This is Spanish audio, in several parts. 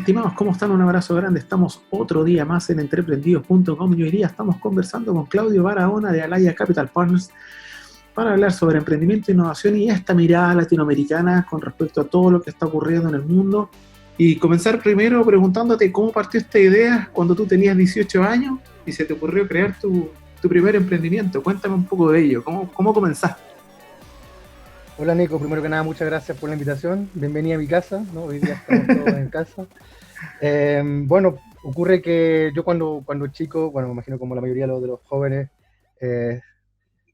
estimados, ¿cómo están? Un abrazo grande. Estamos otro día más en entreprendidos.com y hoy día estamos conversando con Claudio Barahona de Alaya Capital Partners para hablar sobre emprendimiento, innovación y esta mirada latinoamericana con respecto a todo lo que está ocurriendo en el mundo. Y comenzar primero preguntándote cómo partió esta idea cuando tú tenías 18 años y se te ocurrió crear tu primer emprendimiento. Cuéntame un poco de ello. ¿Cómo comenzaste? Hola Nico, primero que nada muchas gracias por la invitación, bienvenida a mi casa, ¿no? Hoy día estamos todos en casa. Bueno, ocurre que yo cuando chico, bueno, me imagino como la mayoría de los jóvenes, eh,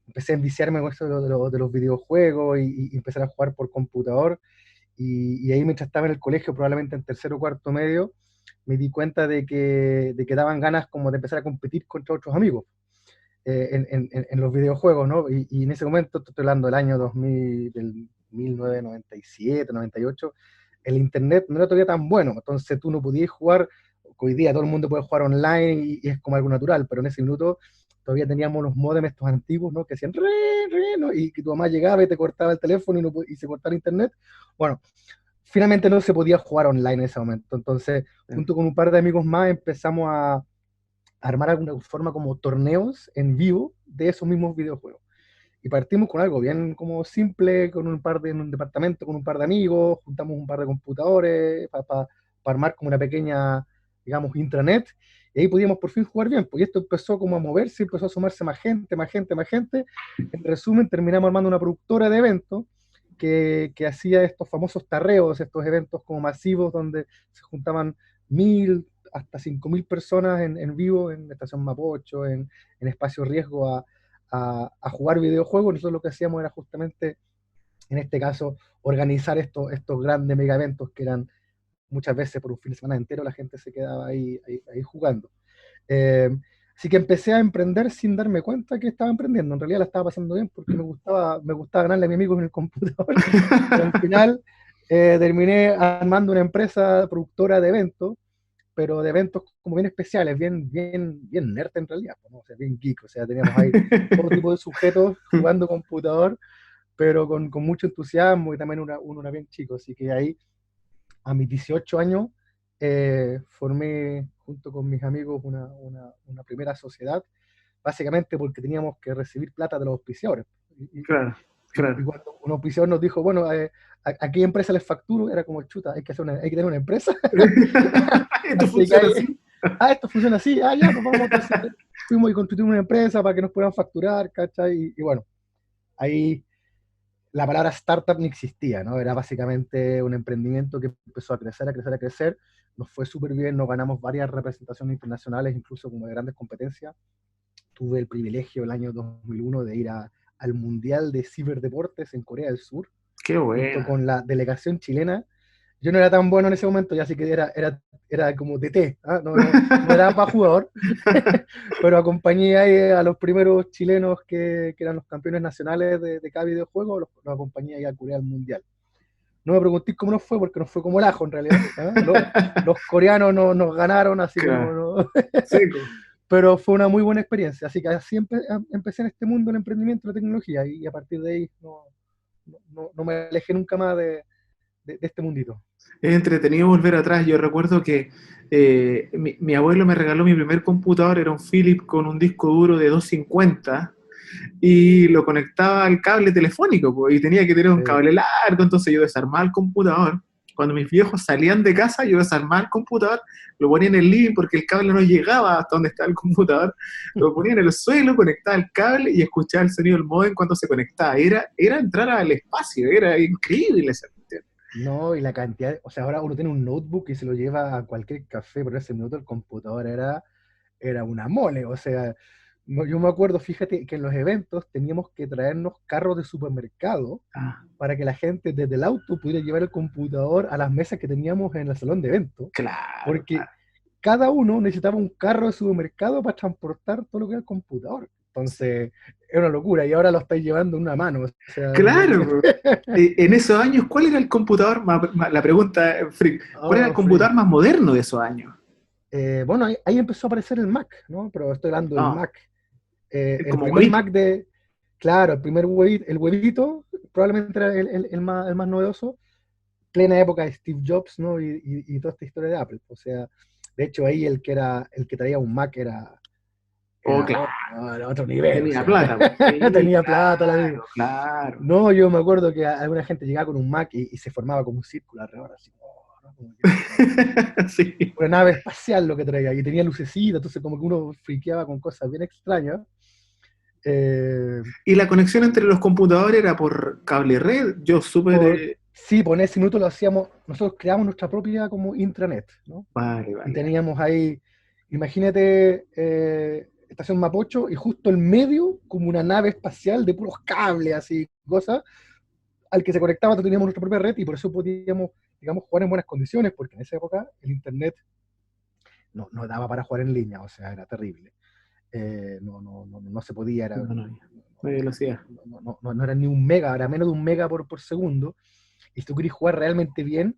empecé a enviciarme con esto de los videojuegos y empezar a jugar por computador y ahí mientras estaba en el colegio, probablemente en tercero o cuarto medio, me di cuenta de que daban ganas como de empezar a competir contra otros amigos. En los videojuegos, ¿no? Y en ese momento, estoy hablando del año 2000, del 1997, 98, el internet no era todavía tan bueno, entonces tú no podías jugar, hoy día todo el mundo puede jugar online y es como algo natural, pero en ese minuto todavía teníamos los modems estos antiguos, ¿no? Que hacían ¿no? Y que tu mamá llegaba y te cortaba el teléfono y se cortaba el internet. Bueno, finalmente no se podía jugar online en ese momento, entonces junto con un par de amigos más empezamos a armar alguna forma como torneos en vivo de esos mismos videojuegos. Y partimos con algo bien como simple, en un departamento con un par de amigos, juntamos un par de computadores para armar como una pequeña, digamos, intranet, y ahí podíamos por fin jugar bien, porque esto empezó como a moverse, empezó a sumarse más gente, más gente, más gente. En resumen, terminamos armando una productora de eventos que hacía estos famosos tarreos, estos eventos como masivos donde se juntaban 1.000 hasta 5.000 personas en vivo, en Estación Mapocho, en Espacio Riesgo, a jugar videojuegos. Nosotros lo que hacíamos era justamente, en este caso, organizar estos grandes mega eventos que eran muchas veces por un fin de semana entero, la gente se quedaba ahí jugando. Eh, Así que empecé a emprender sin darme cuenta que estaba emprendiendo. En realidad la estaba pasando bien porque me gustaba ganarle a mis amigos en el computador. Y al final terminé armando una empresa productora de eventos, pero de eventos como bien especiales, bien nerd en realidad, ¿no? O sea, bien geek. O sea, teníamos ahí todo tipo de sujetos jugando computador, pero con mucho entusiasmo y también uno era bien chico. Así que ahí, a mis 18 años, formé junto con mis amigos una primera sociedad, básicamente porque teníamos que recibir plata de los auspiciadores. Claro, Y claro. cuando un auspiciador nos dijo, bueno, ¿a qué empresa les facturo? Era como, chuta, hay que tener una empresa. Esto Así que funciona así. esto funciona así, ya, pues vamos, entonces fuimos y constituimos una empresa para que nos puedan facturar, ¿cachai? Y bueno, ahí la palabra startup ni existía, ¿no? Era básicamente un emprendimiento que empezó a crecer, a crecer, a crecer. Nos fue súper bien, nos ganamos varias representaciones internacionales, incluso como de grandes competencias. Tuve el privilegio el año 2001 de ir al Mundial de Ciberdeportes en Corea del Sur, Qué junto buena. con la delegación chilena. Yo no era tan bueno en ese momento, ya así que era como DT, ¿ah? No era para jugador, pero acompañé ahí a los primeros chilenos que eran los campeones nacionales de cada videojuego, los acompañé ahí a Corea al Mundial. No me preguntéis cómo nos fue, porque nos fue como el ajo en realidad, ¿ah? Los coreanos nos ganaron, así que Claro. no. Seco. Pero fue una muy buena experiencia, así que así empecé en este mundo del emprendimiento de la tecnología y a partir de ahí no me alejé nunca más de este mundito. Es entretenido volver atrás. Yo recuerdo que mi abuelo me regaló mi primer computador, era un Philips con un disco duro de 250 y lo conectaba al cable telefónico, pues, y tenía que tener un Sí. cable largo, entonces yo desarmaba el computador. Cuando mis viejos salían de casa, yo desarmaba el computador, lo ponía en el living porque el cable no llegaba hasta donde estaba el computador, lo ponía en el suelo, conectaba el cable y escuchaba el sonido del módem cuando se conectaba. Era entrar al espacio, era increíble esa cuestión. No, y la cantidad, o sea, ahora uno tiene un notebook y se lo lleva a cualquier café, pero ese minuto el computador era una mole, o sea, yo me acuerdo, fíjate, que en los eventos teníamos que traernos carros de supermercado Ah, para que la gente desde el auto pudiera llevar el computador a las mesas que teníamos en el salón de eventos, claro, porque claro. cada uno necesitaba un carro de supermercado para transportar todo lo que era el computador. Entonces, era una locura, y ahora lo estáis llevando en una mano, o sea, Claro. En esos años, ¿cuál era el computador la pregunta, freak, ¿cuál era el oh, computador free. más moderno de esos años? Bueno, ahí empezó a aparecer el Mac, ¿no? Pero estoy hablando del No, Mac. El como primer huevito. Mac claro, el primer huevito, el huevito, probablemente era el más novedoso, plena época de Steve Jobs, ¿no? Y toda esta historia de Apple. O sea, de hecho ahí el que traía un Mac Oh, era claro, otro, ¿no? Era otro nivel, o tenía sea, plata, pues. Sí, tenía plata, la vida. claro, claro. No, yo me acuerdo que alguna gente llegaba con un Mac y se formaba como un círculo alrededor, así, oh, ¿no? Como que Sí. una nave espacial lo que traía, y tenía lucecita, entonces como que uno friqueaba con cosas bien extrañas. Eh, Y la conexión entre los computadores era por cable red. Yo súper... sí, por ese minuto lo hacíamos, nosotros creamos nuestra propia como intranet, ¿no? Vale, Y vale. teníamos ahí, imagínate, estación Mapocho y justo el medio como una nave espacial de puros cables, así, cosas, al que se conectaba teníamos nuestra propia red y por eso podíamos, digamos, jugar en buenas condiciones, porque en esa época el internet no daba para jugar en línea, o sea, era terrible. No se podía, era, No, no, no hay velocidad. no era ni un mega, era menos de un mega por segundo. Y si tú querías jugar realmente bien,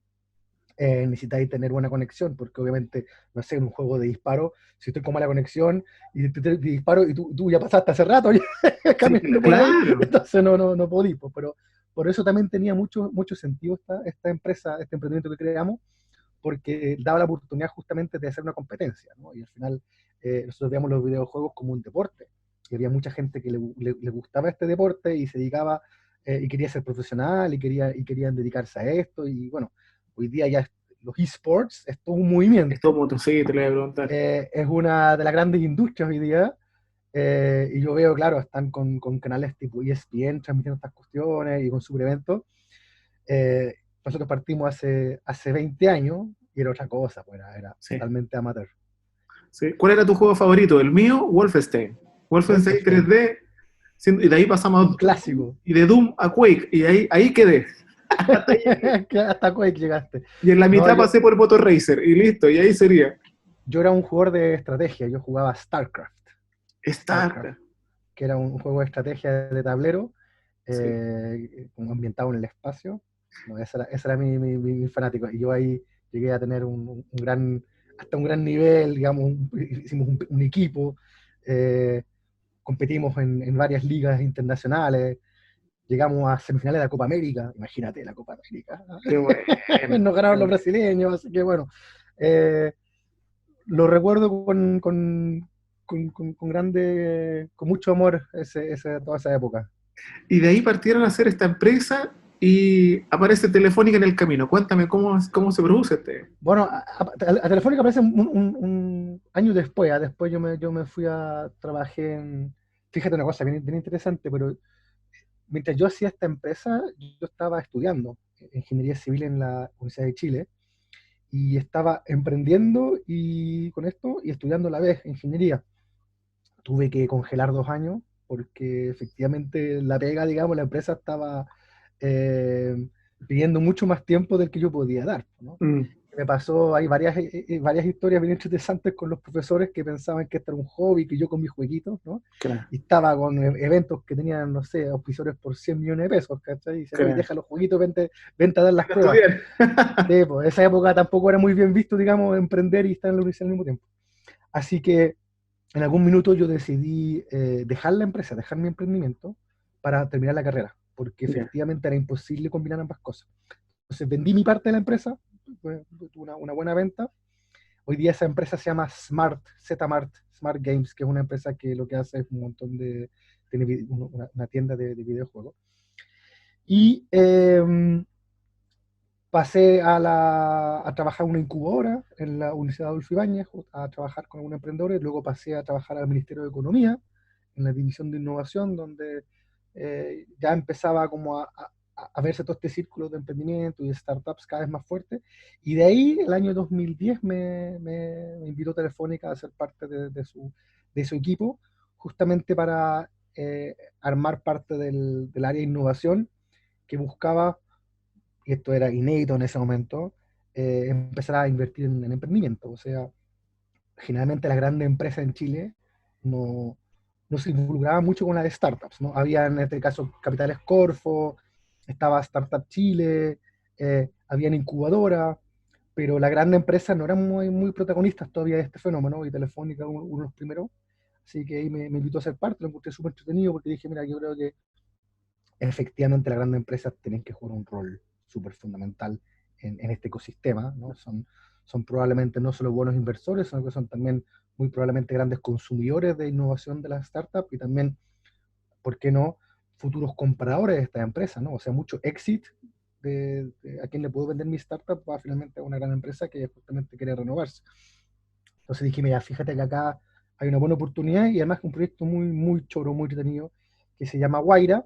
necesitáis tener buena conexión, porque obviamente, no sé, en un juego de disparo, si estoy con mala conexión y te disparo y tú ya pasaste hace rato ya, Sí, caminando por ahí, claro. entonces no podí, pues, pero por eso también tenía mucho sentido esta empresa, este emprendimiento que creamos, porque daba la oportunidad justamente de hacer una competencia, ¿no? Y al final nosotros veíamos los videojuegos como un deporte, y había mucha gente que le gustaba este deporte y se dedicaba y quería ser profesional y querían dedicarse a esto, y bueno, hoy día ya los esports es todo un Es todo movimiento, mutuo, sí, te lo voy a preguntar. es una de las grandes industrias hoy día, y yo veo, claro, están con canales tipo ESPN transmitiendo estas cuestiones y con super eventos. Eh, Nosotros partimos hace 20 años y era otra cosa, pues era Sí, totalmente amateur. sí. ¿Cuál era tu juego favorito? El mío, Wolfenstein. Wolfenstein Wolfenstein, 3D, y de ahí pasamos a un Doom, clásico. y de Doom a Quake, y ahí quedé. Hasta ahí llegué. Que hasta Quake llegaste. Y en la No, mitad pasé por Motor Racer, y listo, y ahí sería. yo era un jugador de estrategia, yo jugaba StarCraft. StarCraft, StarCraft. que era un juego de estrategia de tablero, Sí. ambientado en el espacio. No, ese era mi fanático. Y yo ahí llegué a tener hasta un gran nivel, digamos, hicimos un equipo, eh, competimos en varias ligas internacionales, llegamos a semifinales de la Copa América, imagínate la Copa América. Qué bueno. Nos Qué ganaron los bueno. brasileños, así que bueno, eh, lo recuerdo con grande, con mucho amor toda esa época. Y de ahí partieron a hacer esta empresa y aparece Telefónica en el camino. Cuéntame cómo se produce este. Bueno, a Telefónica aparece un año después. Después yo me fui trabajé fíjate una cosa bien interesante, pero mientras yo hacía esta empresa, yo estaba estudiando ingeniería civil en la Universidad de Chile y estaba emprendiendo y con esto y estudiando a la vez ingeniería. Tuve que congelar 2 años porque efectivamente la pega, digamos, la empresa estaba eh, pidiendo mucho más tiempo del que yo podía dar, ¿no? Mm, Me pasó, hay varias historias bien interesantes con los profesores que pensaban que esto era un hobby, que yo con mis jueguitos, ¿no? claro, Y estaba con eventos que tenían, no sé, auspiciadores por 100 millones de pesos, ¿cachai? Y dicen, oye, claro. deja los jueguitos, vente a dar las Para pruebas. estudiar. Sí, pues esa época tampoco era muy bien visto, digamos, emprender y estar en la universidad al mismo tiempo. Así que en algún minuto yo decidí dejar la empresa, dejar mi emprendimiento para terminar la carrera, porque Ya. efectivamente era imposible combinar ambas cosas. Entonces vendí mi parte de la empresa, tuve una buena venta. Hoy día esa empresa se llama Smart Games, que es una empresa que lo que hace es un montón tiene una tienda de videojuegos. Y pasé a trabajar en una incubadora en la Universidad Adolfo Ibáñez, a trabajar con algunos emprendedores, luego pasé a trabajar al Ministerio de Economía, en la división de innovación, donde ya empezaba como a verse todo este círculo de emprendimiento y de startups cada vez más fuerte, y de ahí, el año 2010, me invitó Telefónica a ser parte de su equipo, justamente para armar parte del área de innovación que buscaba, y esto era inédito en ese momento, empezar a invertir en emprendimiento. O sea, generalmente las grandes empresas en Chile no, no se involucraban mucho con las startups, ¿no? Había en este caso Capitales Corfo, estaba Startup Chile, habían incubadoras, pero las grandes empresas no eran muy protagonistas todavía de este fenómeno, y Telefónica uno de los primeros. Así que ahí me invitó a ser parte, lo encontré súper entretenido porque dije, mira, yo creo que efectivamente las grandes empresas tienen que jugar un rol súper fundamental en este ecosistema, ¿no? Son probablemente no solo buenos inversores, sino que son también muy probablemente grandes consumidores de innovación de las startups y también, ¿por qué no?, futuros compradores de estas empresas, ¿no? O sea, mucho exit de a quién le puedo vender mi startup va finalmente a una gran empresa que justamente quiere renovarse. Entonces dije, mira, fíjate que acá hay una buena oportunidad y además un proyecto muy, muy choro, muy entretenido, que se llama Guaira,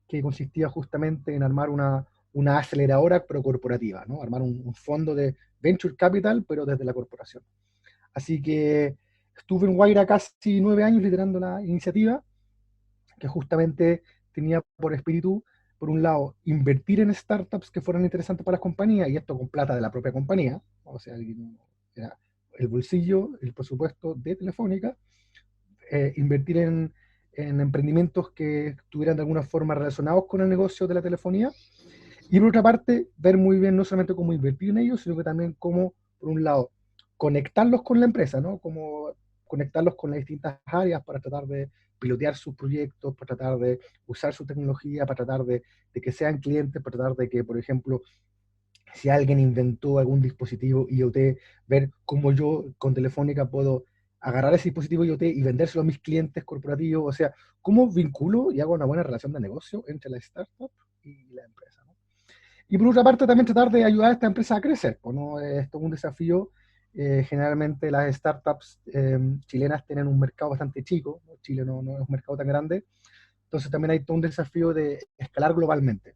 que consistía justamente en armar una aceleradora pero corporativa, ¿no? Armar un fondo de venture capital, pero desde la corporación. Así que estuve en Guaira casi 9 años liderando la iniciativa, que justamente tenía por espíritu, por un lado, invertir en startups que fueran interesantes para las compañías, y esto con plata de la propia compañía, o sea, era el bolsillo, el presupuesto de Telefónica, invertir en emprendimientos que estuvieran de alguna forma relacionados con el negocio de la telefonía, y por otra parte, ver muy bien no solamente cómo invertir en ellos, sino que también cómo, por un lado, conectarlos con la empresa, ¿no? Cómo conectarlos con las distintas áreas para tratar de pilotear sus proyectos, para tratar de usar su tecnología, para tratar de que sean clientes, para tratar de que, por ejemplo, si alguien inventó algún dispositivo IoT, ver cómo yo con Telefónica puedo agarrar ese dispositivo IoT y vendérselo a mis clientes corporativos, o sea, cómo vinculo y hago una buena relación de negocio entre la startup y la empresa, ¿no? Y por otra parte también tratar de ayudar a esta empresa a crecer, ¿no? Esto es un desafío. Generalmente las startups chilenas tienen un mercado bastante chico, ¿no? Chile no es un mercado tan grande, entonces también hay todo un desafío de escalar globalmente.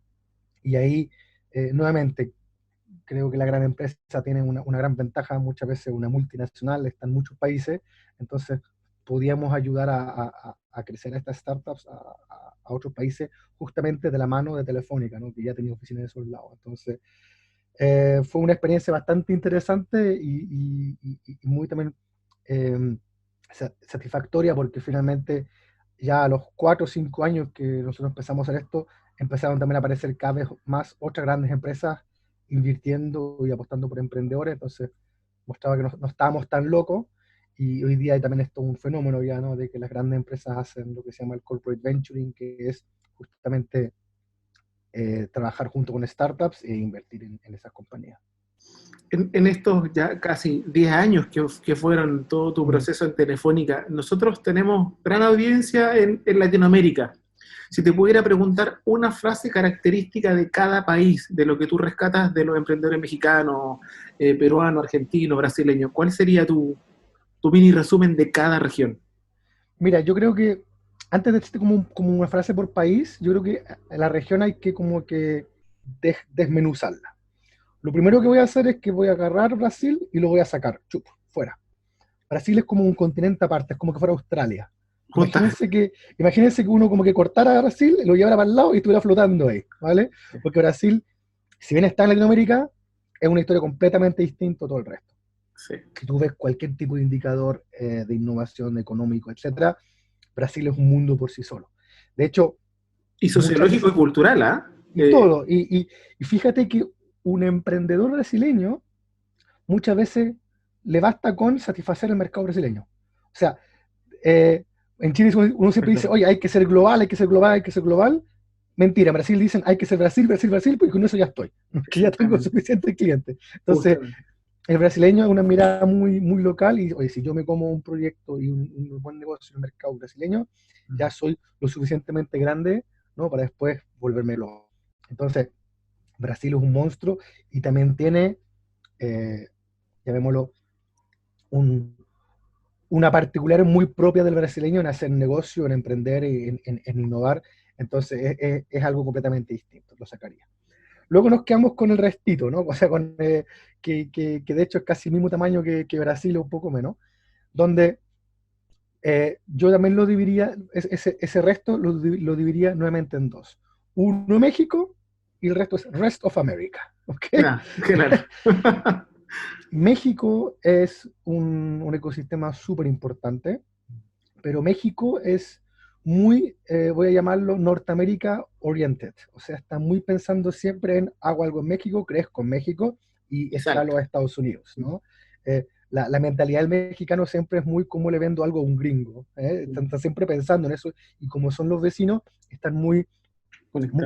Y ahí, nuevamente, creo que la gran empresa tiene una gran ventaja, muchas veces una multinacional, está en muchos países, entonces podíamos ayudar a crecer a estas startups a otros países justamente de la mano de Telefónica, ¿no? Que ya tenía oficinas en esos lados. Entonces, fue una experiencia bastante interesante y muy también eh, satisfactoria porque finalmente ya a los 4 o 5 años que nosotros empezamos a hacer esto, empezaron también a aparecer cada vez más otras grandes empresas invirtiendo y apostando por emprendedores, entonces mostraba que no estábamos tan locos y hoy día hay también esto un fenómeno ya, ¿no? De que las grandes empresas hacen lo que se llama el corporate venturing, que es justamente trabajar junto con startups e invertir en esas compañías. En estos ya casi 10 años que fueron todo tu proceso en Telefónica, nosotros tenemos gran audiencia en Latinoamérica. Si te pudiera preguntar una frase característica de cada país, de lo que tú rescatas de los emprendedores mexicanos, peruanos, argentinos, brasileños, ¿cuál sería tu mini resumen de cada región? Mira, yo creo que antes de decirte como una frase por país, yo creo que en la región hay que como que desmenuzarla. Lo primero que voy a hacer es que voy a agarrar Brasil y lo voy a sacar, chup, fuera. Brasil es como un continente aparte, es como que fuera Australia. Justa. Imagínense que uno como que cortara a Brasil, lo llevara para el lado y estuviera flotando ahí, ¿vale? Porque Brasil, si bien está en Latinoamérica, es una historia completamente distinta a todo el resto. Sí. Si tú ves cualquier tipo de indicador de innovación económico, etcétera, Brasil es un mundo por sí solo. De hecho, Y sociológico y cultural, ¿ah? y todo. Y fíjate que un emprendedor brasileño muchas veces le basta con satisfacer el mercado brasileño. O sea, en Chile uno siempre dice, oye, hay que ser global, hay que ser global, hay que ser global. Mentira, en Brasil dicen, hay que ser Brasil, Brasil, Brasil, porque con eso ya estoy, que ya tengo suficientes clientes. Entonces, el brasileño es una mirada muy, muy local y, oye, si yo me como un proyecto y un buen negocio en el mercado brasileño, ya soy lo suficientemente grande, ¿no? Para después volverme loco. Entonces, Brasil es un monstruo y también tiene, llamémoslo, una particular muy propia del brasileño en hacer negocio, en emprender, en innovar. Entonces, es algo completamente distinto, lo sacaría. Luego nos quedamos con el restito, ¿no? O sea, que de hecho es casi el mismo tamaño que Brasil, o un poco menos, donde yo también lo dividiría, ese resto lo dividiría nuevamente en dos. Uno México y el resto es Rest of America. ¿Okay? Claro. México es un ecosistema súper importante, pero México es muy, voy a llamarlo Norteamérica oriented, o sea, está muy pensando siempre en hago algo en México, crezco en México y escalo a Estados Unidos, ¿no? La mentalidad del mexicano siempre es muy como le vendo algo a un gringo, están siempre pensando en eso y como son los vecinos, están muy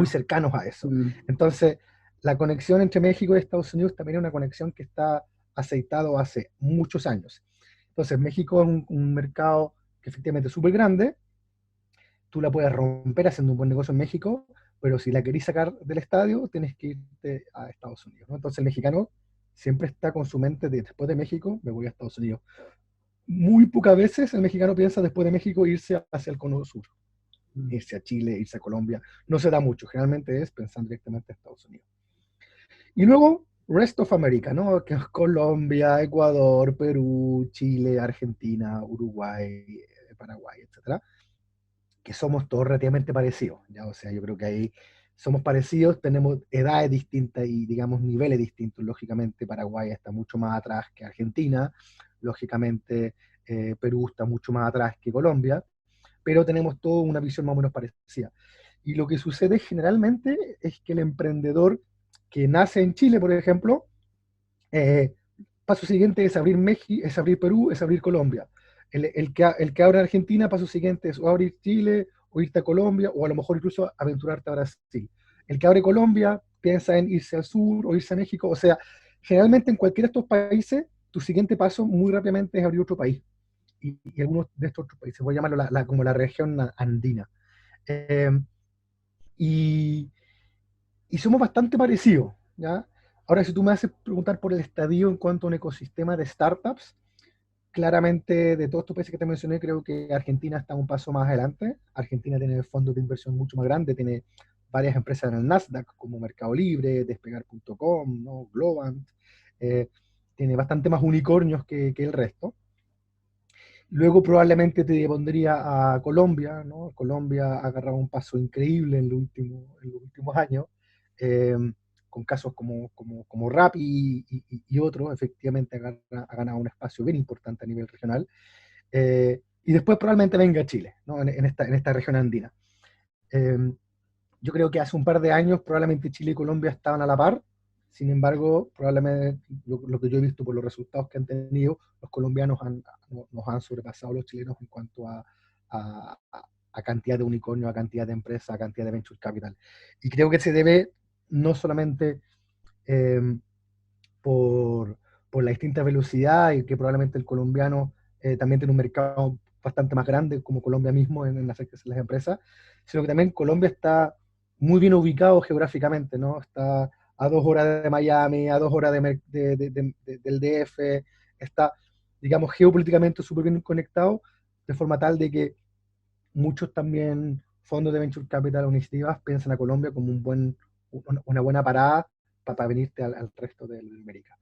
cercanos a eso. Entonces, la conexión entre México y Estados Unidos también es una conexión que está aceitado hace muchos años. Entonces, México es un mercado que efectivamente es súper grande, tú la puedes romper haciendo un buen negocio en México, pero si la querís sacar del estadio, tienes que irte a Estados Unidos, ¿no? Entonces el mexicano siempre está con su mente de después de México, me voy a Estados Unidos. Muy pocas veces el mexicano piensa después de México irse hacia el cono sur, irse a Chile, irse a Colombia. No se da mucho, generalmente es pensando directamente a Estados Unidos. Y luego, Rest of America, ¿no? Que es Colombia, Ecuador, Perú, Chile, Argentina, Uruguay, Paraguay, etcétera, que somos todos relativamente parecidos, ¿ya? O sea, yo creo que ahí somos parecidos, tenemos edades distintas y, digamos, niveles distintos. Lógicamente, Paraguay está mucho más atrás que Argentina, lógicamente, Perú está mucho más atrás que Colombia, pero tenemos toda una visión más o menos parecida. Y lo que sucede generalmente es que el emprendedor que nace en Chile, por ejemplo, eh, paso siguiente es abrir México, es abrir Perú, es abrir Colombia. El que abre Argentina, paso siguiente es o abrir Chile, o irte a Colombia, o a lo mejor incluso aventurarte a Brasil. El que abre Colombia piensa en irse al sur o irse a México. O sea, generalmente en cualquiera de estos países, tu siguiente paso muy rápidamente es abrir otro país. Y algunos de estos otros países, voy a llamarlo como la región andina. Eh, y, y somos bastante parecidos, ¿ya? Ahora, si tú me haces preguntar por el estadio en cuanto a un ecosistema de startups, claramente de todos estos países que te mencioné, creo que Argentina está un paso más adelante. Argentina tiene fondos de inversión mucho más grandes, tiene varias empresas en el Nasdaq, como Mercado Libre, Despegar.com, ¿no? Globant, eh, tiene bastante más unicornios que el resto. Luego probablemente te pondría a Colombia, ¿no? Colombia ha agarrado un paso increíble en los últimos años, eh, con casos como Rappi y otros, efectivamente ha ganado un espacio bien importante a nivel regional. Y después probablemente venga Chile, ¿no? En esta región andina. Eh, yo creo que hace un par de años probablemente Chile y Colombia estaban a la par. Sin embargo, probablemente lo que yo he visto por los resultados que han tenido, los colombianos nos han sobrepasado a los chilenos en cuanto a, a cantidad de unicornios, a cantidad de empresas, a cantidad de venture capital. Y creo que se debe no solamente eh, por, por la distinta velocidad y que probablemente el colombiano también tiene un mercado bastante más grande como Colombia mismo en hacer crecer las empresas, sino que también Colombia está muy bien ubicado geográficamente, ¿no? Está a 2 horas de Miami, a 2 horas del DF, está, digamos, geopolíticamente súper bien conectado, de forma tal de que muchos también fondos de venture capital o iniciativas piensan a Colombia como una buena parada para venirte al resto de América.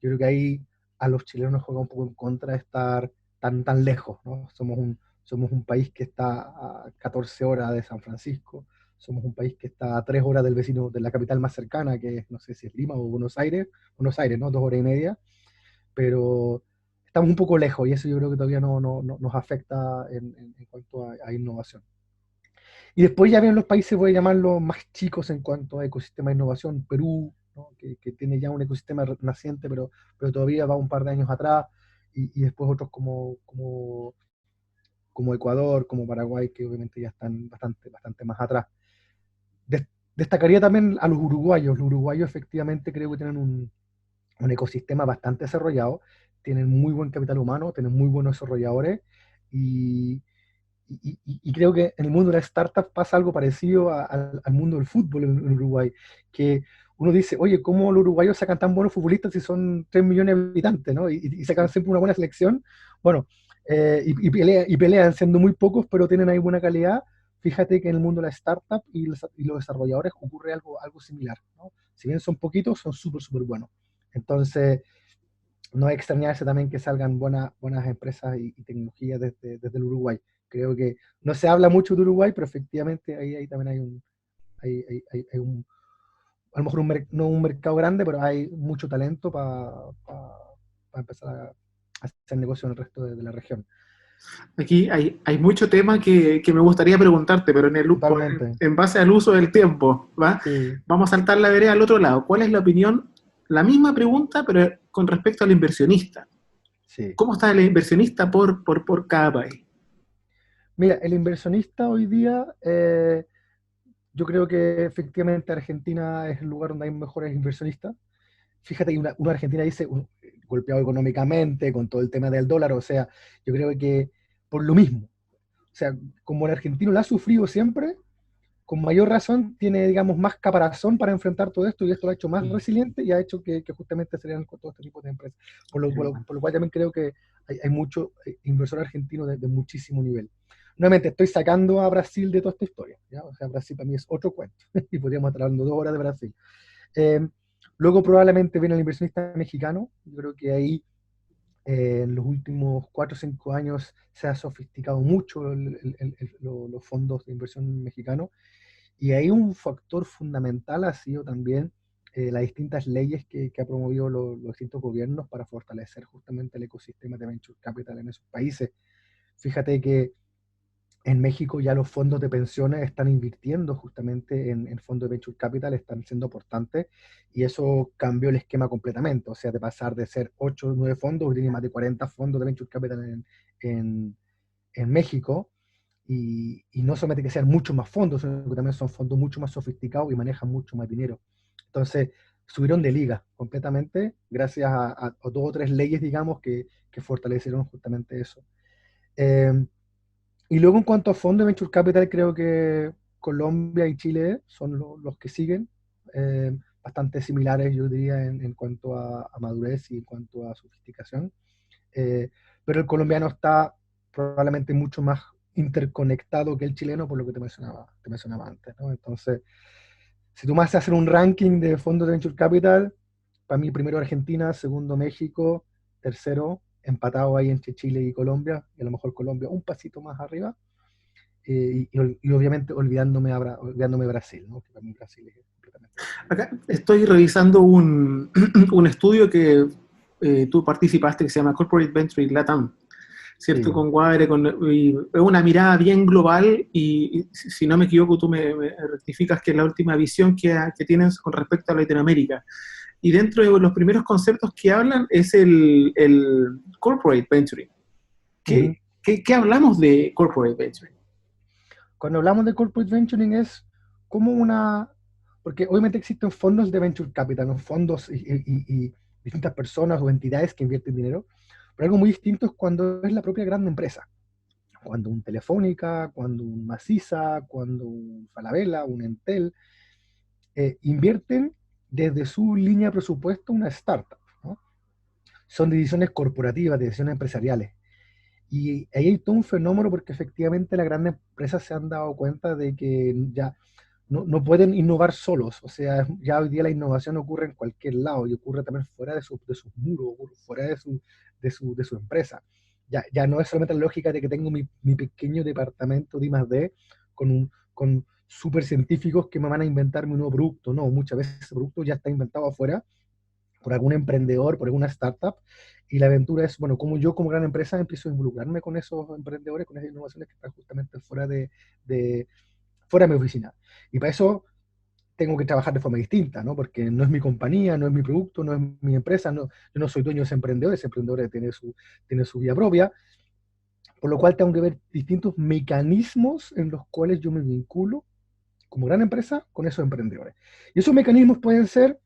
Yo creo que ahí a los chilenos nos juega un poco en contra de estar tan lejos, ¿no? Somos un país que está a 14 horas de San Francisco, somos un país que está a 3 horas del vecino, de la capital más cercana, que es, no sé si es Lima o Buenos Aires, ¿no? 2 horas y media, pero estamos un poco lejos y eso yo creo que todavía no nos afecta en cuanto a innovación. Y después ya vienen los países, voy a llamarlos más chicos en cuanto a ecosistema de innovación. Perú, ¿no? que tiene ya un ecosistema naciente, pero todavía va un par de años atrás. Y después otros como Ecuador, como Paraguay, que obviamente ya están bastante más atrás. Destacaría también a los uruguayos. Los uruguayos efectivamente creo que tienen un ecosistema bastante desarrollado, tienen muy buen capital humano, tienen muy buenos desarrolladores y, y creo que en el mundo de la startup pasa algo parecido al mundo del fútbol en Uruguay, que uno dice, oye, ¿cómo los uruguayos sacan tan buenos futbolistas si son 3 millones de habitantes, ¿no? Y sacan siempre una buena selección. Bueno, y pelean siendo muy pocos, pero tienen ahí buena calidad. Fíjate que en el mundo de la startup y los desarrolladores ocurre algo similar, ¿no? Si bien son poquitos, son súper buenos. Entonces, no es extrañarse también que salgan buenas empresas y tecnologías desde el Uruguay. Creo que no se habla mucho de Uruguay, pero efectivamente ahí también hay un, a lo mejor no un mercado grande, pero hay mucho talento para empezar a hacer negocio en el resto de la región. Aquí hay mucho tema que me gustaría preguntarte, pero Totalmente, en base al uso del tiempo, ¿va? sí, Vamos a saltar la vereda al otro lado. ¿Cuál es la opinión? La misma pregunta, pero con respecto al inversionista. sí. ¿Cómo está el inversionista por cada país? Mira, el inversionista hoy día, yo creo que efectivamente Argentina es el lugar donde hay mejores inversionistas. Fíjate que una Argentina dice golpeado económicamente con todo el tema del dólar, o sea, yo creo que por lo mismo, o sea, como el argentino la ha sufrido siempre, con mayor razón tiene, digamos, más caparazón para enfrentar todo esto y esto lo ha hecho más resiliente y ha hecho que justamente se lean con todo este tipo de empresas. Por lo cual también creo que hay mucho inversor argentino de muchísimo nivel. Nuevamente, estoy sacando a Brasil de toda esta historia, ¿ya? O sea, Brasil para mí es otro cuento y podríamos estar hablando 2 horas de Brasil. Eh, Luego probablemente viene el inversionista mexicano. Yo creo que ahí en los últimos 4 o 5 años se ha sofisticado mucho los fondos de inversión mexicanos. Y ahí un factor fundamental ha sido también las distintas leyes que ha promovido los distintos gobiernos para fortalecer justamente el ecosistema de venture capital en esos países. Fíjate que en México ya los fondos de pensiones están invirtiendo justamente en fondos de venture capital, están siendo aportantes, y eso cambió el esquema completamente. O sea, de pasar de ser 8 o 9 fondos, hoy tiene más de 40 fondos de venture capital en, en México, y no solamente que sean mucho más fondos, sino que también son fondos mucho más sofisticados y manejan mucho más dinero. Entonces, subieron de liga completamente gracias a 2 o 3 leyes, digamos, que fortalecieron justamente eso. Eh, y luego en cuanto a fondos de Venture Capital, creo que Colombia y Chile son los que siguen, bastante similares, yo diría, en cuanto a madurez y en cuanto a sofisticación. Eh, pero el colombiano está probablemente mucho más interconectado que el chileno, por lo que te mencionaba antes, ¿no? Entonces, si tú me haces hacer un ranking de fondos de Venture Capital, para mí primero Argentina, segundo México, tercero empatado ahí entre Chile y Colombia, y a lo mejor Colombia un pasito más arriba, y obviamente olvidándome Brasil, ¿no? Que para mí Brasil es completamente distinto. Acá estoy revisando un estudio que tú participaste que se llama Corporate Venture Latam, ¿cierto? Sí, Con Guadre, es una mirada bien global y si no me equivoco, tú me rectificas que es la última visión que tienen con respecto a Latinoamérica. Y dentro de los primeros conceptos que hablan es el corporate venturing. ujú. ¿Qué hablamos de corporate venturing? Cuando hablamos de corporate venturing es como porque obviamente existen fondos de venture capital, ¿no? Fondos y distintas personas o entidades que invierten dinero, pero algo muy distinto es cuando es la propia gran empresa, cuando un Telefónica, cuando un Maciza, cuando un Falabella, un Entel, invierten desde su línea de presupuesto una startup, ¿no? Son decisiones corporativas, decisiones empresariales. Y ahí hay todo un fenómeno porque efectivamente las grandes empresas se han dado cuenta de que ya no pueden innovar solos. O sea, ya hoy día la innovación ocurre en cualquier lado y ocurre también fuera de sus muros, ocurre fuera de su empresa. Ya no es solamente la lógica de que tengo mi pequeño departamento de I+D con super científicos que me van a inventar mi nuevo producto. No, muchas veces ese producto ya está inventado afuera por algún emprendedor, por alguna startup, y la aventura es, bueno, como yo como gran empresa empiezo a involucrarme con esos emprendedores, con esas innovaciones que están justamente fuera de mi oficina. Y para eso tengo que trabajar de forma distinta, ¿no? Porque no es mi compañía, no es mi producto, no es mi empresa, no, yo no soy dueño de ese emprendedor tiene su vida propia, por lo cual tengo que ver distintos mecanismos en los cuales yo me vinculo como gran empresa con esos emprendedores. Y esos mecanismos pueden ser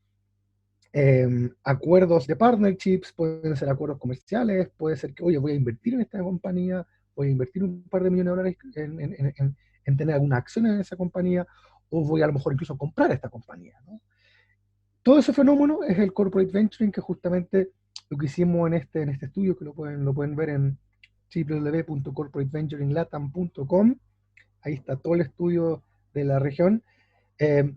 acuerdos de partnerships, pueden ser acuerdos comerciales, puede ser que, oye, voy a invertir en esta compañía, voy a invertir un par de millones de dólares en tener alguna acción en esa compañía, o voy a lo mejor incluso a comprar esta compañía, ¿no? Todo ese fenómeno es el corporate venturing, que justamente lo que hicimos en este estudio, que lo pueden ver en www.corporateventuringlatam.com. Ahí está todo el estudio de la región. Eh,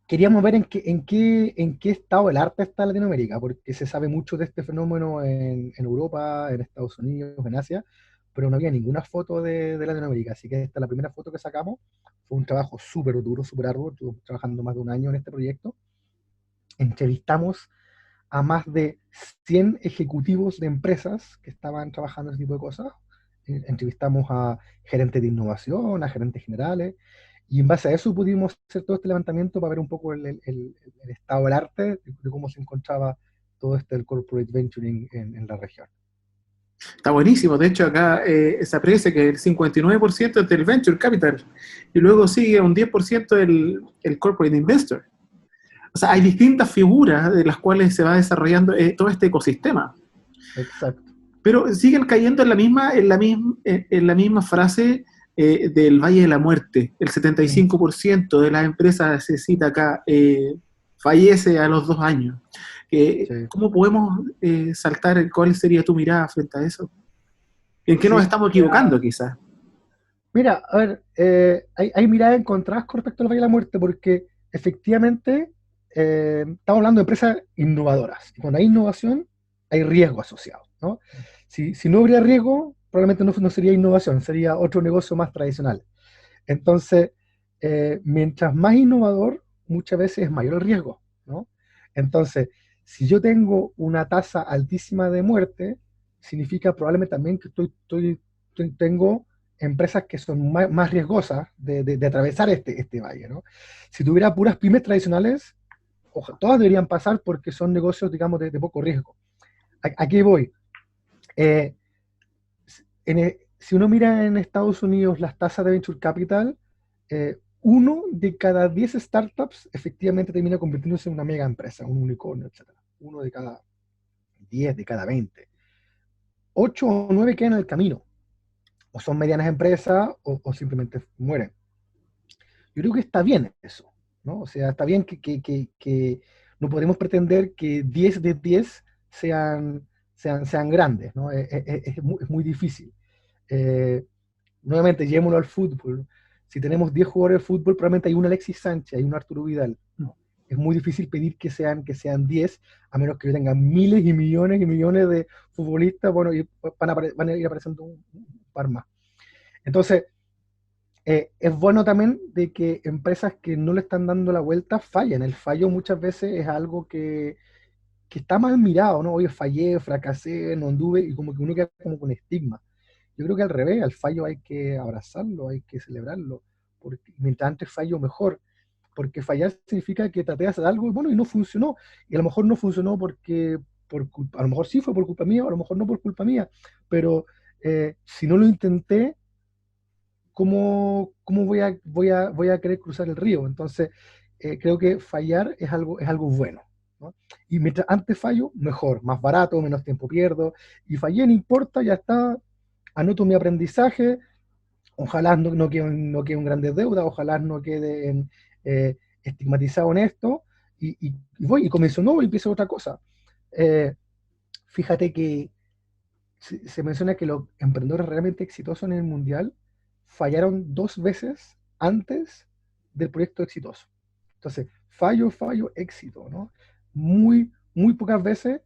Queríamos ver en qué estado del arte está Latinoamérica, porque se sabe mucho de este fenómeno en Europa, en Estados Unidos, en Asia, pero no había ninguna foto de Latinoamérica. Así que esta es la primera foto que sacamos. Fue un trabajo súper duro, súper arduo. Estuve trabajando más de un año en este proyecto. Entrevistamos a más de 100 ejecutivos de empresas que estaban trabajando en ese tipo de cosas. Entrevistamos a gerentes de innovación, a gerentes generales, y en base a eso pudimos hacer todo este levantamiento para ver un poco el estado del arte, de cómo se encontraba todo este el corporate venturing en la región. Está buenísimo. De hecho, acá se aprecia que el 59% es del venture capital y luego sigue un 10% el corporate investor. O sea, hay distintas figuras de las cuales se va desarrollando todo este ecosistema. Exacto. Pero siguen cayendo en la misma frase del Valle de la Muerte. El Ujú. 75% de las empresas, se cita acá, fallece a los 2 años. Sí. ¿Cómo podemos saltar? ¿Cuál sería tu mirada frente a eso? ¿En qué nos Sí. estamos equivocando, quizás? Mira, a ver, hay miradas encontradas con respecto al Valle de la Muerte, porque efectivamente estamos hablando de empresas innovadoras. Y cuando hay innovación, hay riesgo asociado, ¿no? Si no habría riesgo, probablemente no sería innovación, sería otro negocio más tradicional. Entonces, mientras más innovador, muchas veces es mayor el riesgo, ¿no? Entonces, si yo tengo una tasa altísima de muerte, significa probablemente también que tengo empresas que son más riesgosas de atravesar este valle, ¿no? Si tuviera puras pymes tradicionales, todas deberían pasar porque son negocios, digamos, de poco riesgo. Aquí voy. Eh, si uno mira en Estados Unidos las tasas de venture capital, uno de cada 10 startups efectivamente termina convirtiéndose en una mega empresa, un unicornio, etc. Uno de cada 10, de cada 20. 8 o 9 quedan en el camino. O son medianas empresas o simplemente mueren. Yo creo que está bien eso, ¿no? O sea, está bien que no podemos pretender que 10 de 10 sean grandes, ¿no? Es muy difícil. Eh, Nuevamente, llevémoslo al fútbol. Si tenemos 10 jugadores de fútbol, probablemente hay un Alexis Sánchez, hay un Arturo Vidal. No. Es muy difícil pedir que sean 10, a menos que tengan miles y millones de futbolistas, bueno, y van a ir apareciendo un par más. Entonces, es bueno también de que empresas que no le están dando la vuelta fallen. El fallo muchas veces es algo que está mal mirado, ¿no? Oye, fallé, fracasé, no anduve, y como que uno queda como con estigma. Yo creo que al revés, al fallo hay que abrazarlo, hay que celebrarlo, porque mientras antes fallo, mejor, porque fallar significa que traté de hacer algo bueno y no funcionó, y a lo mejor no funcionó a lo mejor sí fue por culpa mía, a lo mejor no por culpa mía, pero si no lo intenté, ¿cómo voy a querer cruzar el río? Entonces, creo que fallar es algo bueno, ¿no? Y mientras antes fallo, mejor, más barato, menos tiempo pierdo, y fallé, no importa, ya está, anoto mi aprendizaje, ojalá no quede en grandes deudas, ojalá no quede estigmatizado en esto, y comienzo nuevo y empiezo otra cosa. Eh, Fíjate que se menciona que los emprendedores realmente exitosos en el mundial fallaron 2 veces antes del proyecto exitoso. Entonces, fallo, éxito, ¿no? Muy pocas veces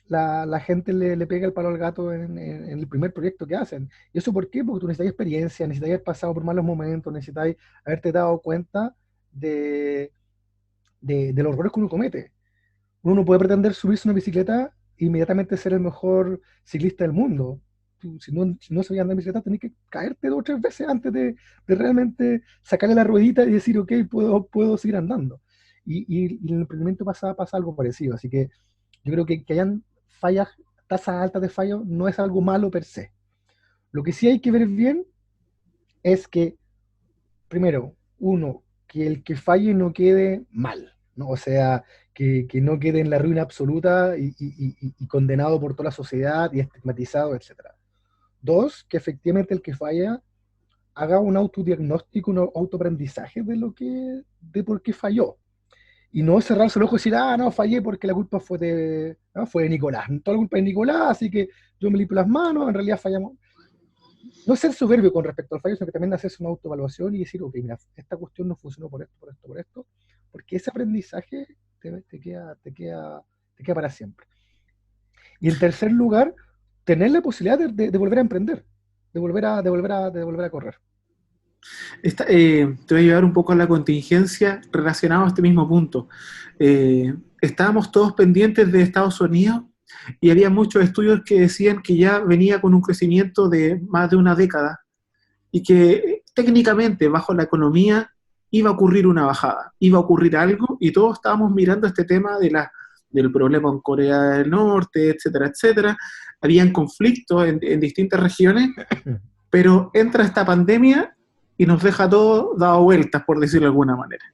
la gente le pega el palo al gato en el primer proyecto que hacen. ¿Y eso por qué? Porque tú necesitas experiencia, necesitas haber pasado por malos momentos, necesitas haberte dado cuenta de los errores que uno comete. Uno no puede pretender subirse una bicicleta e inmediatamente ser el mejor ciclista del mundo. Si no sabías andar en bicicleta, tenés que caerte 2 o 3 veces antes de realmente sacarle la ruedita y decir, ok, puedo seguir andando. Y en el emprendimiento pasa algo parecido. Así que yo creo que hayan fallas, tasas altas de fallo, no es algo malo per se. Lo que sí hay que ver bien es que, primero, uno, que el que falle no quede mal, ¿no? O sea, que no quede en la ruina absoluta y condenado por toda la sociedad y estigmatizado, etcétera. Dos, que efectivamente el que falla haga un autodiagnóstico, un autoaprendizaje de por qué falló. Y no cerrarse el ojo y decir, no, fallé porque la culpa fue de Nicolás. Toda la culpa es de Nicolás, así que yo me limpio las manos, en realidad fallamos. No ser soberbio con respecto al fallo, sino que también hacerse una autoevaluación y decir, ok, mira, esta cuestión no funcionó por esto, por esto, por esto, porque ese aprendizaje te queda para siempre. Y en tercer lugar, tener la posibilidad de volver a emprender, de volver a correr. Te voy a llevar un poco a la contingencia relacionado a este mismo punto. Estábamos todos pendientes de Estados Unidos y había muchos estudios que decían que ya venía con un crecimiento de más de una década y que técnicamente bajo la economía iba a ocurrir una bajada, iba a ocurrir algo y todos estábamos mirando este tema del problema en Corea del Norte, etcétera, etcétera. Habían conflictos en distintas regiones, pero entra esta pandemia y nos deja todo dado vueltas, por decirlo de alguna manera.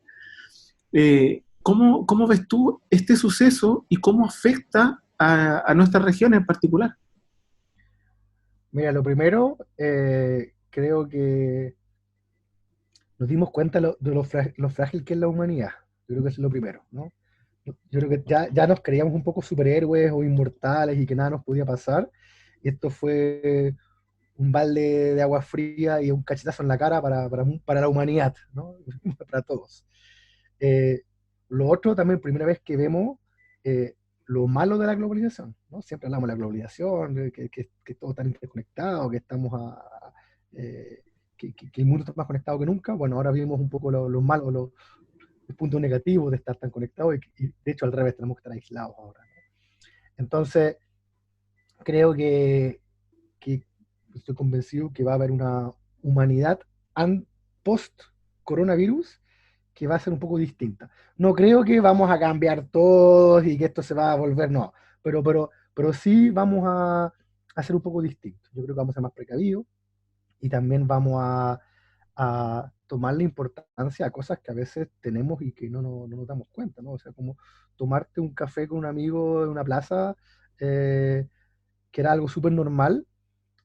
¿Cómo ves tú este suceso y cómo afecta a nuestra región en particular? Mira, lo primero, creo que nos dimos cuenta de lo frágil que es la humanidad. Yo creo que eso es lo primero, ¿no? Yo creo que ya nos creíamos un poco superhéroes o inmortales y que nada nos podía pasar. Y esto fue un balde de agua fría y un cachetazo en la cara para la humanidad, ¿no? Para todos. Eh, lo otro también, primera vez que vemos lo malo de la globalización, ¿no? Siempre hablamos de la globalización, de que todo está interconectado, que estamos que el mundo está más conectado que nunca. Bueno, ahora vimos un poco lo malo, los puntos negativos de estar tan conectados y de hecho al revés, tenemos que estar aislados ahora, ¿no? Entonces, creo que estoy convencido que va a haber una humanidad post-coronavirus que va a ser un poco distinta. No creo que vamos a cambiar todos y que esto se va a volver, no, pero sí vamos a ser un poco distintos. Yo creo que vamos a ser más precavidos y también vamos a tomarle importancia a cosas que a veces tenemos y que no nos damos cuenta, ¿no? O sea, como tomarte un café con un amigo en una plaza, que era algo súper normal,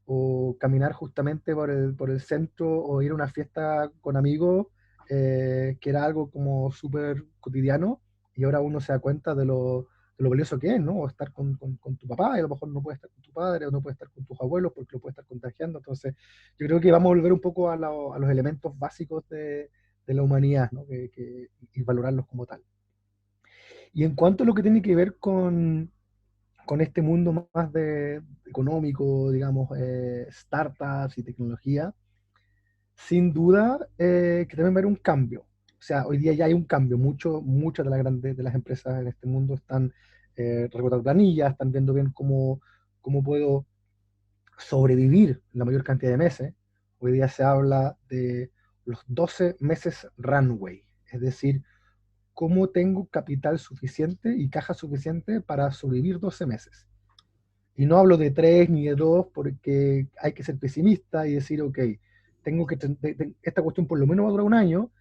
o caminar justamente por el centro, o ir a una fiesta con amigos, que era algo como súper cotidiano, y ahora uno se da cuenta de lo valioso que es, ¿no? O estar con tu papá, y a lo mejor no puedes estar con tu padre, o no puedes estar con tus abuelos porque lo puedes estar contagiando. Entonces, yo creo que vamos a volver un poco a los elementos básicos de la humanidad, ¿no? Y valorarlos como tal. Y en cuanto a lo que tiene que ver con este mundo más económico, digamos, startups y tecnología, sin duda que también va a haber un cambio. O sea, hoy día ya hay un cambio. Muchas de las grandes de las empresas en este mundo están recortando planillas, están viendo bien cómo puedo sobrevivir la mayor cantidad de meses. Hoy día se habla de los 12 meses runway, es decir, cómo tengo capital suficiente y caja suficiente para sobrevivir 12 meses. Y no hablo de 3 ni de 2 porque hay que ser pesimista y decir, ok, esta cuestión por lo menos va a durar un año,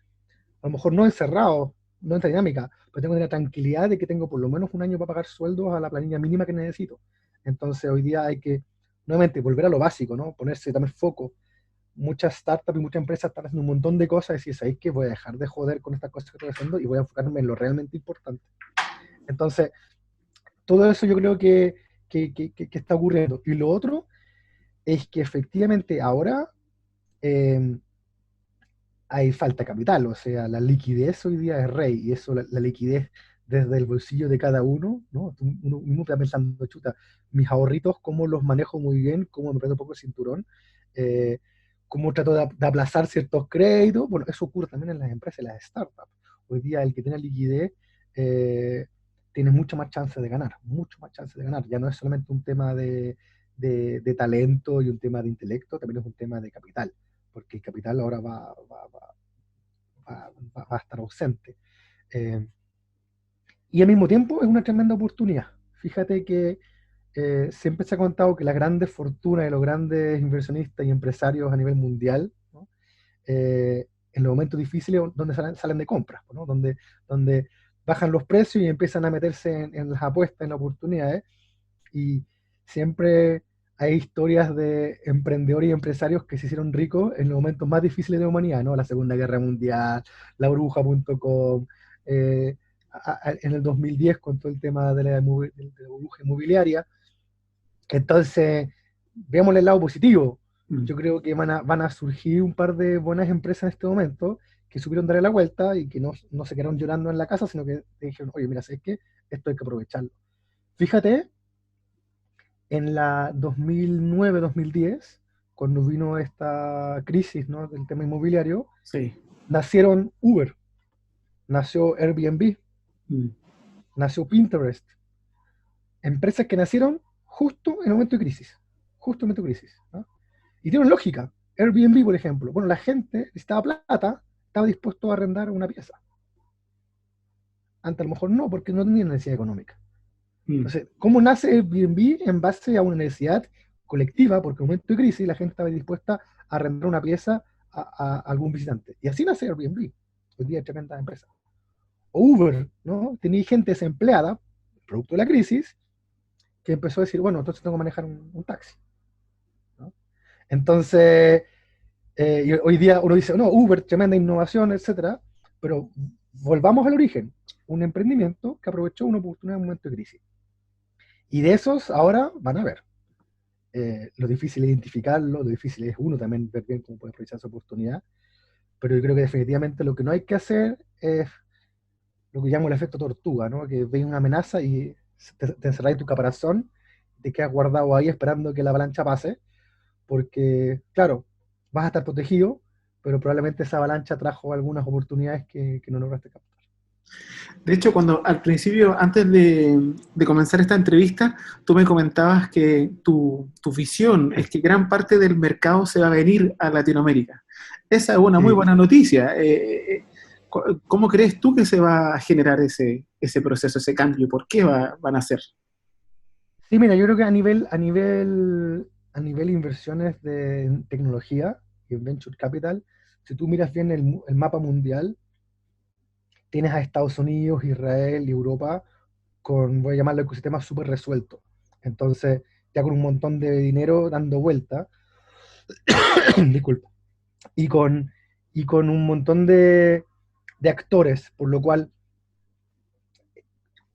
a lo mejor no encerrado, no en esta dinámica, pero tengo la tranquilidad de que tengo por lo menos un año para pagar sueldos a la planilla mínima que necesito. Entonces hoy día hay que, nuevamente, volver a lo básico, ¿no? Ponerse también foco. Muchas startups y muchas empresas están haciendo un montón de cosas y decir, ¿sabéis qué? Voy a dejar de joder con estas cosas que estoy haciendo y voy a enfocarme en lo realmente importante. Entonces, todo eso yo creo que está ocurriendo. Y lo otro es que efectivamente ahora eh, hay falta de capital, o sea, la liquidez hoy día es rey, y eso, la liquidez desde el bolsillo de cada uno, ¿no? Uno mismo está pensando, chuta, mis ahorritos, cómo los manejo muy bien, cómo me prendo un poco el cinturón, eh, cómo trato de aplazar ciertos créditos. Bueno, eso ocurre también en las empresas, en las startups. Hoy día el que tiene liquidez eh, tiene mucho más chance de ganar, mucho más chance de ganar. Ya no es solamente un tema de talento y un tema de intelecto, también es un tema de capital, porque el capital ahora va a estar ausente. Eh, y al mismo tiempo es una tremenda oportunidad. Fíjate que siempre se ha contado que las grandes fortunas de los grandes inversionistas y empresarios a nivel mundial, ¿no? En los momentos difíciles donde salen de compras, ¿no? Donde bajan los precios y empiezan a meterse en las apuestas, en las oportunidades, y siempre hay historias de emprendedores y empresarios que se hicieron ricos en los momentos más difíciles de la humanidad, ¿no? La Segunda Guerra Mundial, la burbuja.com, eh, en el 2010 con todo el tema de la burbuja inmobiliaria. Entonces, veamos el lado positivo. Yo creo que van a surgir un par de buenas empresas en este momento que supieron darle la vuelta y que no se quedaron llorando en la casa, sino que dijeron, oye, mira, ¿sabes qué? Esto hay que aprovecharlo. Fíjate, en la 2009-2010, cuando vino esta crisis, ¿no? Del tema inmobiliario, Sí. nacieron Uber, nació Airbnb, Mm. nació Pinterest, empresas que nacieron justo en el momento de crisis, justo en el momento de crisis, ¿no? Y tienen lógica. Airbnb, por ejemplo, bueno, la gente necesitaba plata, estaba dispuesto a arrendar una pieza. Antes a lo mejor no, porque no tenían necesidad económica. Entonces, ¿cómo nace Airbnb? En base a una necesidad colectiva, porque en un momento de crisis la gente estaba dispuesta a arrendar una pieza a algún visitante. Y así nace Airbnb. Hoy día es tremenda empresa. O Uber, ¿no? Tenía gente desempleada, producto de la crisis, que empezó a decir, bueno, entonces tengo que manejar un taxi, ¿no? Entonces, y hoy día uno dice, no, Uber, tremenda innovación, etcétera, pero volvamos al origen, un emprendimiento que aprovechó una oportunidad en un momento de crisis. Y de esos ahora van a ver. Lo difícil es identificarlo, lo difícil es uno también ver bien cómo puede aprovechar esa oportunidad, pero yo creo que definitivamente lo que no hay que hacer es lo que llamo el efecto tortuga, ¿no? Que ves una amenaza y te encerras en tu caparazón, te quedas guardado ahí esperando que la avalancha pase, porque, claro, vas a estar protegido, pero probablemente esa avalancha trajo algunas oportunidades que no lograste captar. De hecho, cuando al principio, antes de comenzar esta entrevista, tú me comentabas que tu visión es que gran parte del mercado se va a venir a Latinoamérica. Esa es una muy Sí, buena noticia. ¿Cómo crees tú que se va a generar ese proceso, ese cambio? ¿Por qué van a hacer? sí, mira, yo creo que a nivel inversiones de tecnología y en venture capital, si tú miras bien el mapa mundial, tienes a Estados Unidos, Israel y Europa con, voy a llamarlo, ecosistema súper resuelto. Entonces, ya con un montón de dinero dando vuelta, disculpa, y con un montón de actores, por lo cual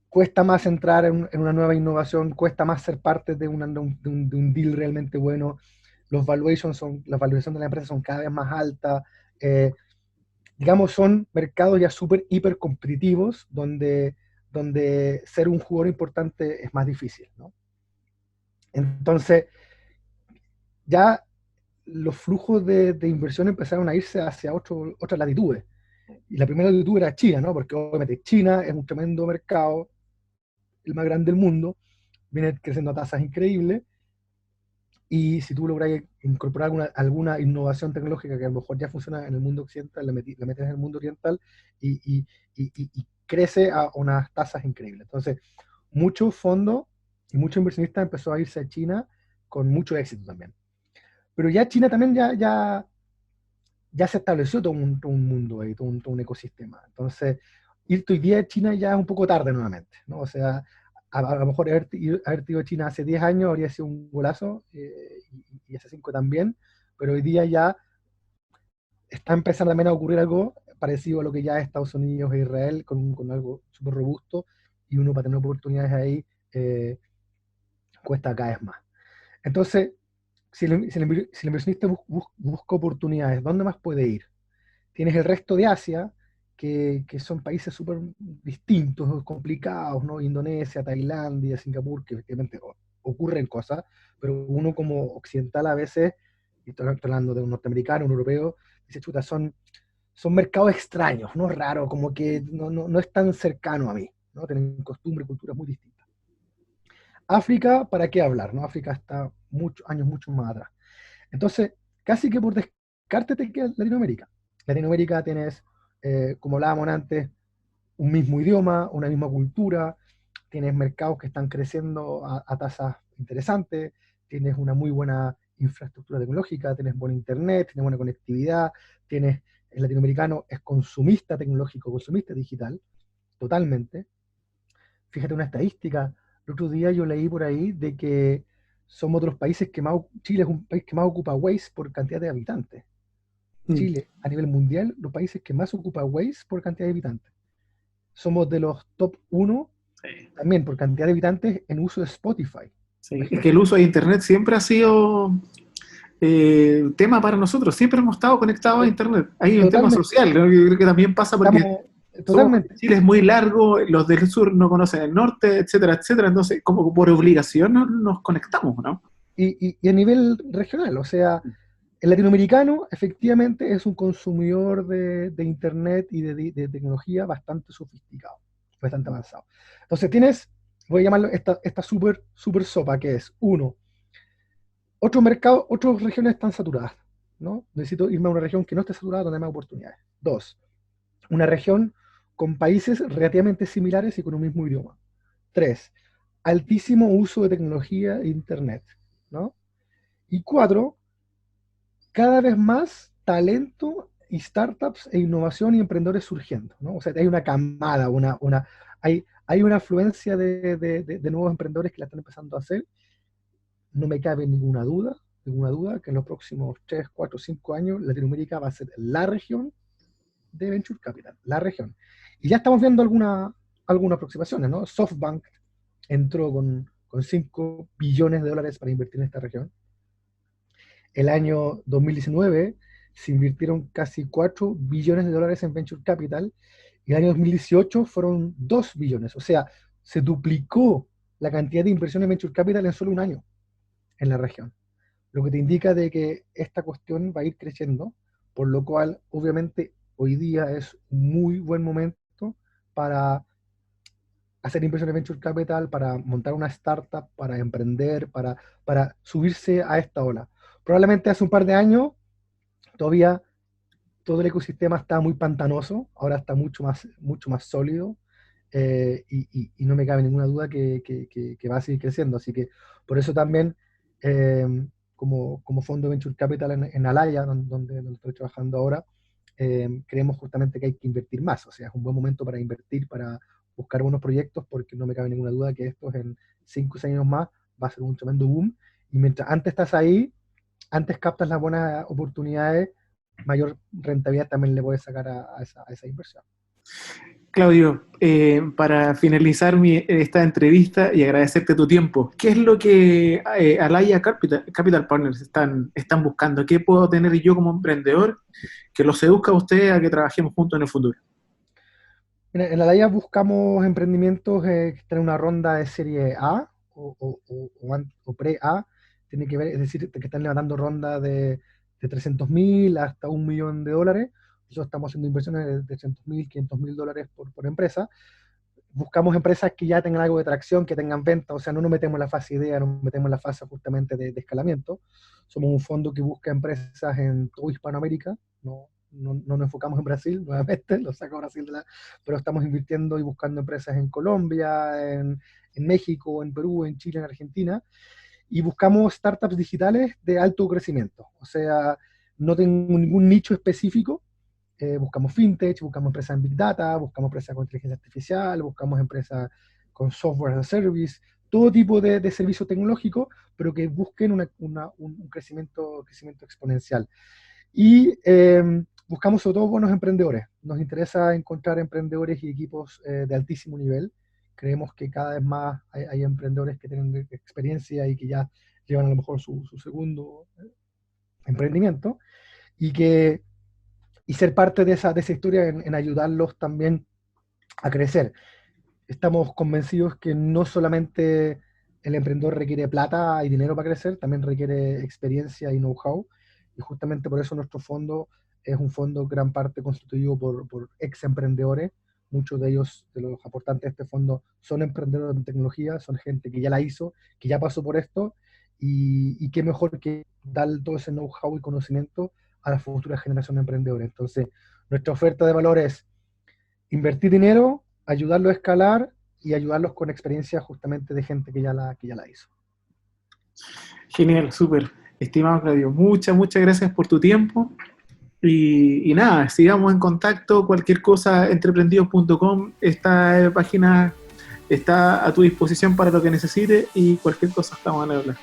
cuesta más entrar en una nueva innovación, cuesta más ser parte de un deal realmente bueno. Las valuaciones de la empresa son cada vez más altas. Digamos, son mercados ya súper, hiper competitivos, donde ser un jugador importante es más difícil, ¿no? Entonces, ya los flujos de inversión empezaron a irse hacia otras latitudes. Y la primera latitud era China, ¿no? Porque obviamente China es un tremendo mercado, el más grande del mundo, viene creciendo a tasas increíbles, y si tú logras incorporar alguna innovación tecnológica que a lo mejor ya funciona en el mundo occidental, la metes en el mundo oriental y crece a unas tasas increíbles. Entonces, muchos fondos y muchos inversionistas empezó a irse a China con mucho éxito también. Pero ya China también ya se estableció todo un mundo ahí, todo un ecosistema. Entonces, irte hoy día a China ya es un poco tarde nuevamente, ¿no? O sea, a lo mejor haberte ido a China hace 10 años habría sido un golazo, y hace 5 también, pero hoy día ya está empezando también a ocurrir algo parecido a lo que ya es Estados Unidos e Israel, con algo súper robusto, y uno para tener oportunidades ahí cuesta cada vez más. Entonces, si el inversionista busca oportunidades, ¿dónde más puede ir? Tienes el resto de Asia, que son países súper distintos, complicados, ¿no? Indonesia, Tailandia, Singapur, que efectivamente ocurren cosas, pero uno como occidental a veces, y estoy hablando de un norteamericano, un europeo, dice, chuta, son mercados extraños, ¿no? Raros, como que no es tan cercano a mí, ¿no? Tienen costumbres y culturas muy distintas. África, ¿para qué hablar? ¿No? África está muchos años, mucho más atrás. Entonces, casi que por descarte te queda Latinoamérica. Latinoamérica tienes, como hablábamos antes, un mismo idioma, una misma cultura, tienes mercados que están creciendo a tasas interesantes, tienes una muy buena infraestructura tecnológica, tienes buen internet, tienes buena conectividad, el latinoamericano es consumista tecnológico, consumista digital, totalmente. Fíjate una estadística, el otro día yo leí por ahí de que somos de los países que más, Chile es un país que más ocupa Waze por cantidad de habitantes. Mm. Chile, a nivel mundial, los países que más ocupa Waze por cantidad de habitantes. Somos de los top 1 Sí. también por cantidad de habitantes en uso de Spotify. Sí, es que Imagínate. el uso de Internet siempre ha sido tema para nosotros, siempre hemos estado conectados a Internet. Hay un tema Totalmente. social, ¿no? Yo creo que también pasa porque Estamos totalmente. Chile es muy largo, los del sur no conocen el norte, etcétera, etcétera, entonces como por obligación nos conectamos, ¿no? Y a nivel regional, o sea, el latinoamericano efectivamente es un consumidor de Internet y de tecnología bastante sofisticado, bastante avanzado. Entonces tienes, voy a llamarlo esta super sopa, que es, uno, otros mercados, otras regiones están saturadas, ¿no? Necesito irme a una región que no esté saturada, donde hay más oportunidades. Dos, una región con países relativamente similares y con un mismo idioma. Tres, altísimo uso de tecnología e Internet, ¿no? Y 4, cada vez más talento y startups e innovación y emprendedores surgiendo, ¿no? O sea, hay una camada, hay una afluencia de nuevos emprendedores que la están empezando a hacer. No me cabe ninguna duda que en los próximos 3, 4, 5 años Latinoamérica va a ser la región de Venture Capital, la región. Y ya estamos viendo algunas aproximaciones, ¿no? SoftBank entró con 5 billones de dólares para invertir en esta región. El año 2019 se invirtieron casi 4 billones de dólares en Venture Capital y el año 2018 fueron 2 billones. O sea, se duplicó la cantidad de inversión en Venture Capital en solo un año en la región. Lo que te indica de que esta cuestión va a ir creciendo, por lo cual obviamente hoy día es un muy buen momento para hacer inversión en Venture Capital, para montar una startup, para emprender, para subirse a esta ola. Probablemente hace un par de años todavía todo el ecosistema está muy pantanoso, ahora está mucho más sólido, y no me cabe ninguna duda que va a seguir creciendo. Así que por eso también, como fondo de Venture Capital en Alaya, donde estoy trabajando ahora, creemos justamente que hay que invertir más. O sea, es un buen momento para invertir, para buscar buenos proyectos, porque no me cabe ninguna duda que estos en 5 o 6 años más va a ser un tremendo boom. Y mientras antes estás ahí, antes captas las buenas oportunidades, mayor rentabilidad también le puedes sacar a esa inversión. Claudio, para finalizar esta entrevista y agradecerte tu tiempo, ¿qué es lo que Alaya Capital Partners están buscando? ¿Qué puedo tener yo como emprendedor que lo seduzca a usted a que trabajemos juntos en el futuro? Mira, en Alaya buscamos emprendimientos que están en una ronda de serie A o pre-A, tiene que ver, es decir, que están levantando ronda de 300.000 hasta $1 millón. Nosotros estamos haciendo inversiones de 300.000, 500.000 dólares por empresa. Buscamos empresas que ya tengan algo de tracción, que tengan venta, o sea, no nos metemos en la fase idea, nos metemos en la fase justamente de escalamiento. Somos un fondo que busca empresas en toda Hispanoamérica, no nos enfocamos en Brasil, nuevamente, lo saco a Brasil pero estamos invirtiendo y buscando empresas en Colombia, en México, en Perú, en Chile, en Argentina, y buscamos startups digitales de alto crecimiento, o sea, no tengo ningún nicho específico. Buscamos fintech, buscamos empresas en Big Data, buscamos empresas con inteligencia artificial, buscamos empresas con software as a service, todo tipo de servicio tecnológico, pero que busquen un crecimiento exponencial. Y buscamos sobre todo buenos emprendedores. Nos interesa encontrar emprendedores y equipos de altísimo nivel. Creemos que cada vez más hay emprendedores que tienen experiencia y que ya llevan a lo mejor su segundo emprendimiento, y ser parte de esa historia en ayudarlos también a crecer. Estamos convencidos que no solamente el emprendedor requiere plata y dinero para crecer, también requiere experiencia y know-how, y justamente por eso nuestro fondo es un fondo gran parte constituido por ex emprendedores. Muchos de ellos, de los aportantes de este fondo, son emprendedores de tecnología, son gente que ya la hizo, que ya pasó por esto, y qué mejor que dar todo ese know-how y conocimiento a la futura generación de emprendedores. Entonces, nuestra oferta de valor es invertir dinero, ayudarlos a escalar y ayudarlos con experiencia justamente de gente que ya la hizo. Genial, súper. Estimado Claudio, muchas gracias por tu tiempo. Y nada, sigamos en contacto. Cualquier cosa, entreprendidos.com, esta página está a tu disposición para lo que necesites, y cualquier cosa estamos a hablar.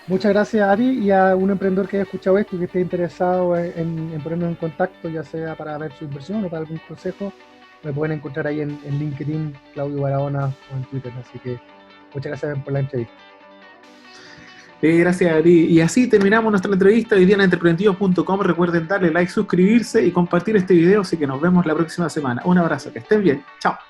Muchas gracias a ti y a un emprendedor que haya escuchado esto y que esté interesado en ponernos en contacto, ya sea para ver su inversión o para algún consejo. Me pueden encontrar ahí en LinkedIn, Claudio Barahona, o en Twitter. Así que muchas gracias por la entrevista. Gracias a ti. Y así terminamos nuestra entrevista hoy día en entreprendidos.com. Recuerden darle like, suscribirse y compartir este video. Así que nos vemos la próxima semana. Un abrazo, que estén bien. Chao.